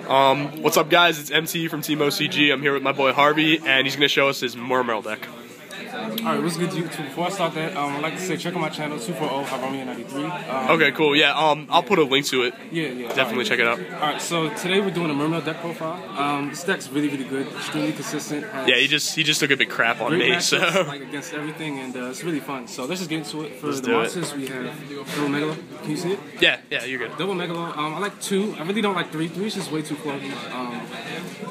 What's up, guys? It's MT from Team OCG. I'm here with my boy Harvey, and he's going to show us his Mermail deck. Alright, what's good, YouTube? Before I start that, I'd like to say check out my channel, 240Haromeo93's. Okay, cool. Yeah, I'll put a link to it. Yeah. Definitely check it out. Alright, so today we're doing a Mermail deck profile. This deck's really good, extremely consistent. Yeah, he just took a big crap on me, so like against everything, and it's really fun. So let's just get into it. For let's the monsters, we have Double Megalo. Can you see it? Yeah, you're good. Double Megalo. I like 2. I really don't like 3. 3 is just way too clunky.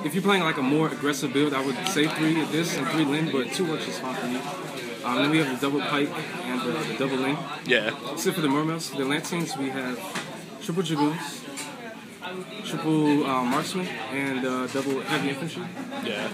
If you're playing like a more aggressive build, I would say 3 at this and 3 Lin, but 2 works just fine for me. Then we have the double pike and the double Lin. Yeah. Except for the Mermails. For the Atlanteans, we have triple dragoons, triple marksman, and double heavy infantry. Yeah.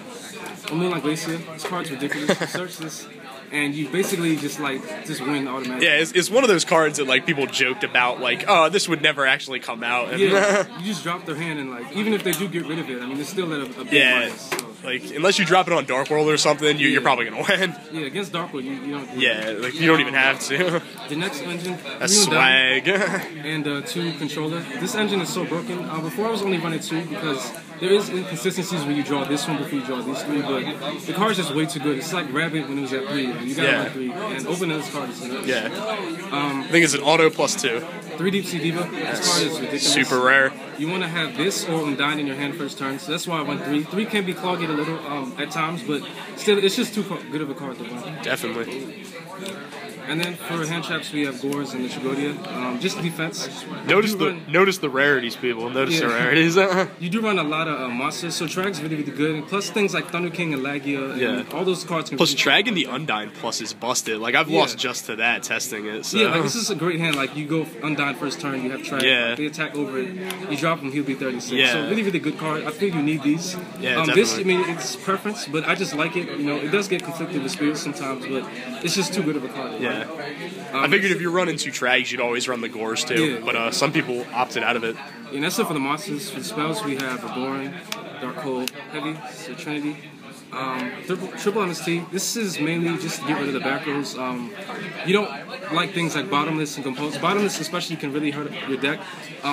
Moonlight Glacier. This card's ridiculous. You search this, and you basically just win automatically. Yeah, it's one of those cards that like people joked about, like, oh, this would never actually come out. And Yeah, you just drop their hand, and like even if they do get rid of it, I mean, it's still at a big minus. So. Like, unless you drop it on Dark World or something, you're probably gonna win. Yeah, against Dark World, you don't. Like you don't even have to. The next engine, That's swag. And 2 controller. This engine is so broken. Before I was only running 2 because there is inconsistencies when you draw this one before you draw these 3, but the card's just way too good. It's like Rabbit when it was at 3. You gotta run 3, and opening this card is nuts. Yeah. I think it's an auto +2. 3 Deep Sea Diva. This card is ridiculous. Super rare. You want to have this or Undyne in your hand first turn, so that's why I went 3. 3 can be clogged a little at times, but still, it's just too good of a card to run. Definitely. And then for hand traps, we have Gores and the Trigodia. Just defense. Notice the rarities, people. Notice the rarities. You do run a lot of monsters, so Trag's really good. And plus things like Thunder King and Lagia, and all those cards can. Plus Trag and the Undyne plus is busted. Like I've lost just to that testing it. So. Yeah, like this is a great hand. Like you go Undyne first turn, you have Trag. Like, they attack over it. You drop him, he'll be 36. Yeah. So really good card. I think you need these. Yeah, this, I mean, it's preference, but I just like it. You know, it does get conflicted with spirits sometimes, but it's just too good of a card. Yeah. I figured if you're running 2 Trags, you'd always run the Gores too, but some people opted out of it. And that's it for the monsters. For the spells, we have Adoran, Dark Hold, Heavy, so Trinity, triple MST. This is mainly just to get rid of the back rows. You don't like things like Bottomless and Compose. Bottomless especially can really hurt your deck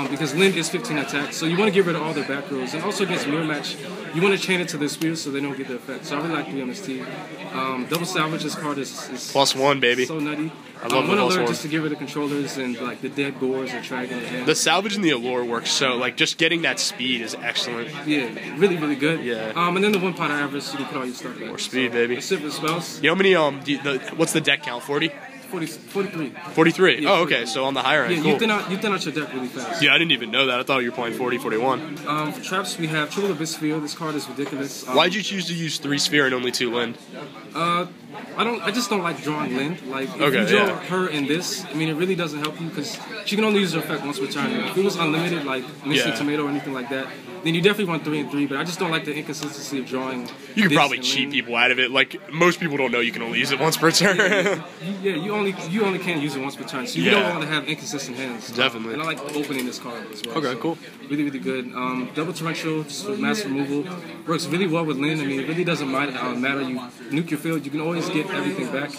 because Lin is 15 attack, so you want to get rid of all their back rows. And also against Mirror Match, you want to chain it to their spears so they don't get the effect. So I really like the MST. Double Salvage, this card is +1, baby. So nutty. I love one alert just to get rid of controllers and like the dead Gores or Dragon. The salvage and the allure works so like just getting that speed is excellent. Yeah, really good. Yeah. And then the 1 pot average, so you can put all your stuff back. More speed, baby. That's it for the spells. You know how many what's the deck count? 40? 43. 43. Yeah, oh, okay. So on the higher end. Yeah, cool. you thin out your deck really fast. Yeah, I didn't even know that. I thought you were playing 40, 41. For traps, we have Triple Abyss Sphere. This card is ridiculous. Why'd you choose to use 3 Sphere and only 2 Lin? I just don't like drawing Lin. Like if you draw her in this, I mean it really doesn't help you because she can only use her effect once per turn. If it was unlimited, like Misty Tomato or anything like that, then you definitely want 3 and 3. But I just don't like the inconsistency of drawing. You could probably cheat people out of it. Like most people don't know you can only use it once per turn. You only can use it once per turn, so you don't want to have inconsistent hands. Definitely. And I like opening this card as well. Okay, cool. Really good. Double Torrential, just for mass removal, works really well with Lin. I mean, it really doesn't matter. You nuke your field, you can always get everything back.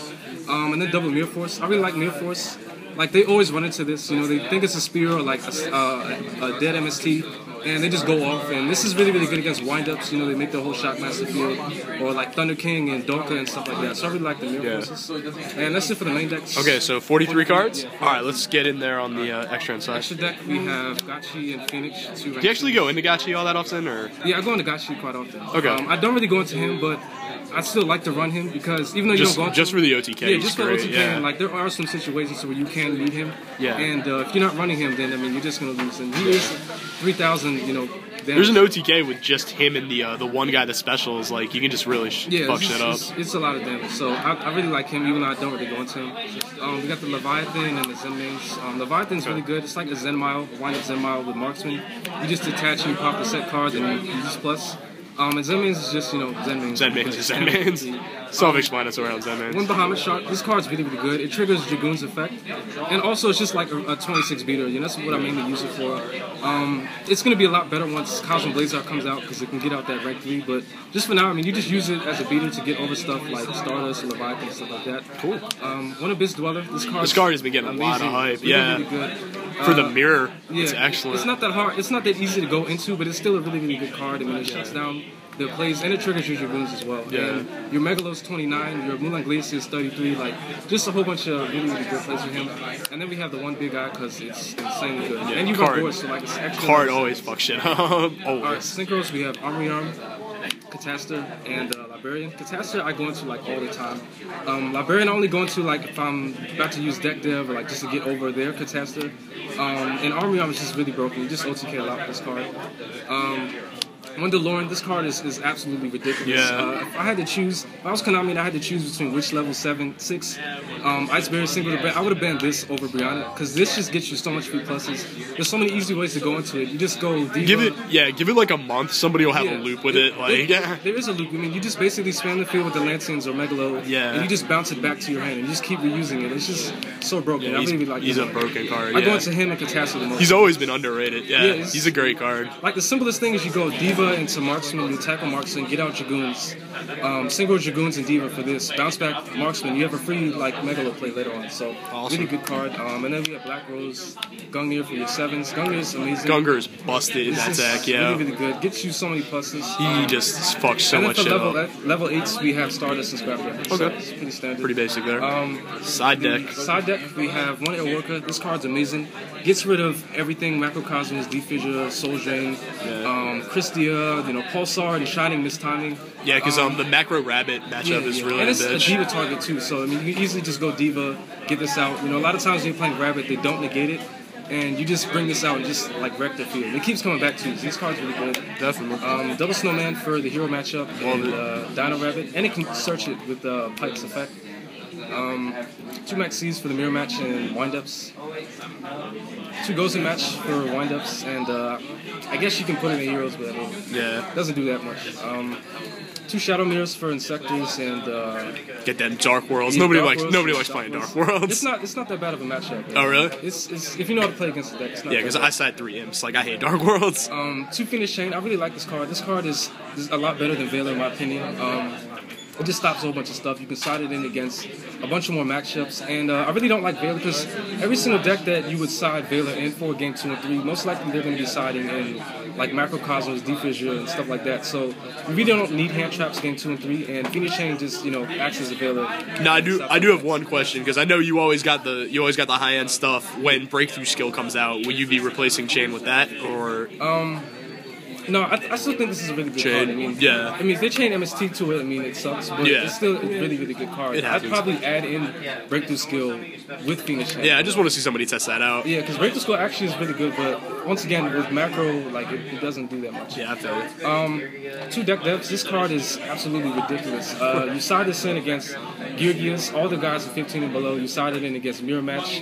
And then double Mirror Force. I really like Mirror Force. Like they always run into this. You know, they think it's a spear or like a dead MST. And they just go off, and this is really good against windups. You know, they make the whole Shockmaster field, or like Thunder King and Dorka and stuff like that. So I really like the Mirror Forces. And that's it for the main decks. Okay, so 43 cards? Alright, let's get in there on the extra inside. Extra deck, we have Gachi and Phoenix. Do you actually go into Gachi all that often, or? Yeah, I go into Gachi quite often. Okay. I don't really go into him, but I still like to run him because even though you don't go into just for the OTK, just for OTK, and like there are some situations where you can lead him. Yeah. And if you're not running him, then I mean you're just gonna lose. And he is 3,000, damage. There's an OTK with just him and the one guy that specials. Like you can just really fuck shit up. It's a lot of damage. So I really like him, even though I don't really go into him. We got the Leviathan and the Zen Mains. Leviathan's really good. It's like a Zen Mile, wind-up Zen Mile with Marksman. You just detach and you pop the set card, and you use plus. And Zen Mains is just, Zen Mains. Zen Mains is Zen Mains. Self-explanatory on Zen Mains. 1 Bahamut Shark. This card's really good. It triggers Dragoon's effect. And also, it's just like a 26 beater. That's what I mainly use it for. It's going to be a lot better once Cosmic Blazar comes out because it can get out that rank 3. But just for now, I mean, you just use it as a beater to get over stuff like Stardust and Leviathan and stuff like that. Cool. 1 Abyss Dweller. This card has been getting a lot of hype. Really good. For the mirror, it's excellent. It's not that hard. It's not that easy to go into, but it's still a really, really good card. I mean, it shuts down the plays, and it triggers your Dragoons as well. Yeah. And your Megalos 29, your Mulan Glacier is 33, like, just a whole bunch of really, really good plays with him. And then we have the one big guy, because it's insanely good. Yeah, and you got boards, so, like, it's extra. Card always fucks shit up. Always. Alright, Synchros, we have Armory Arm, Catastor, and Librarian. Catastor I go into, like, all the time. Librarian I only go into, like, if I'm about to use deck dev, or, like, just to get over their Catastor. And Armory Arm is just really broken. You just OTK a lot with this card. Wonderlorn, this card is absolutely ridiculous. Yeah. If I had to choose, if I was Konami and I had to choose between which level 6, Ice Barrier single to ban, I would have banned this over Brianna, because this just gets you so much free pluses. There's so many easy ways to go into it. You just go Diva. Give it like a month. Somebody will have a loop with it. Like, there is a loop. I mean, you just basically spam the field with Atlanteans or Megalo, and you just bounce it back to your hand, and you just keep reusing it. It's just so broken. Yeah, I really like he's a broken card. I go into him and Catastor the most. He's always been underrated. Yeah, he's a great card. Like, the simplest thing is you go Diva into Marksman, you tackle Marksman, get out Dragoons, single Dragoons and Diva for this. Bounce back Marksman, you have a free like Megalo play later on, so really good card. And then we have Black Rose, Gungnir for your 7s. Gungnir is amazing. Gungnir is busted in that deck, really, really good. Gets you so many pluses. He just fucks so much shit up. up. Level 8s, we have Stardust and Scrapyard. Okay. So it's pretty standard. Pretty basic there. Side deck. Side deck, we have one Airworker. This card's amazing. Gets rid of everything Macrocosmos, Defissure, Soul Drain, Christia, Pulsar, and Shining Mistiming. Yeah, because the Macro Rabbit matchup is really and it's bitch. a Diva target too, so I mean you can easily just go Diva, get this out. A lot of times when you're playing Rabbit, they don't negate it, and you just bring this out and just like wreck the field. It keeps coming back to you. So these cards are really good. Definitely. Double Snowman for the hero matchup, and Dino Rabbit, and it can search it with Pike's effect. 2 Max C's for the mirror match and windups. 2 Gozen match for windups, and I guess you can put it in heroes, but it doesn't do that much. 2 Shadow Mirrors for Insectors, and get them Dark Worlds. Nobody likes playing Dark Worlds. It's not that bad of a matchup. Oh really? It's if you know how to play against the deck. It's not because I side 3 imps. Like I hate Dark Worlds. 2 Finish Chain. I really like this card. This card is a lot better than Veiler in my opinion. It just stops a whole bunch of stuff. You can side it in against a bunch of more matchups. And I really don't like Veiler because every single deck that you would side Veiler in for game 2 and 3, most likely they're going to be siding in like Macrocosmos, Defissure, and stuff like that. So we really don't need hand traps game 2 and 3. And Phoenix Chain just acts as a Veiler. Now I do have one question because I know you always got the high end stuff. When Breakthrough Skill comes out, will you be replacing Chain with that or? No, I still think this is a really good card. I mean, if they chain MST to it, it sucks, but it's still a really, really good card. I'd probably add in Breakthrough Skill with Phoenix Chain. Yeah, I just want to see somebody test that out. Yeah, because Breakthrough Skill actually is really good, but once again, with macro, it doesn't do that much. Yeah, I feel it. 2 deck depths. This card is absolutely ridiculous. You side this in against Geargias, all the guys are 15 and below. You side it in against Mirror Match.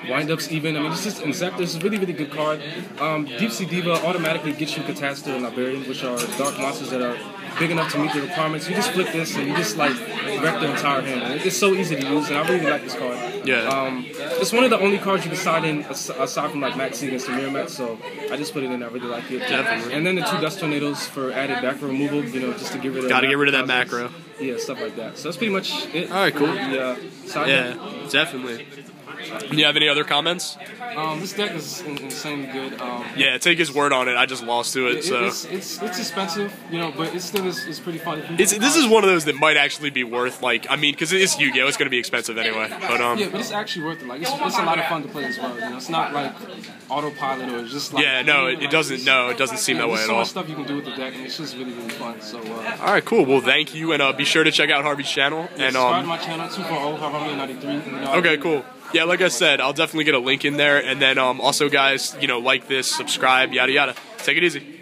Windups even. It's just Insectors. It's a really, really good card. Deep Sea Diva automatically gets you Catastor and Librarian, which are dark monsters that are big enough to meet the requirements. You just flip this and you just wreck the entire hand. It's so easy to use, and I really like this card. Yeah. It's one of the only cards you can side in aside from Maxi against the Mirror Match, so I just put it in. I really like it. Definitely. And then the 2 Dust Tornadoes for added back removal. Just to get rid of. Gotta get rid of that macro. Yeah, stuff like that. So that's pretty much it. All right, cool. Side deck. Definitely. Do you have any other comments? This deck is insanely good. Take his word on it. I just lost to it. It's expensive, but it still is pretty fun. This is one of those that might actually be worth because it's Yu-Gi-Oh, it's going to be expensive anyway. But but it's actually worth it. It's a lot of fun to play as well. It's not like autopilot or just like it doesn't. No, it doesn't seem that way at all. There's so much stuff you can do with the deck, and it's just really, really fun. So all right, cool. Well, thank you, and be sure to check out Harvey's channel and subscribe to my channel 240Haromeo93's. Okay, cool. Yeah, like I said, I'll definitely get a link in there, and then also, guys, like this, subscribe, yada yada. Take it easy.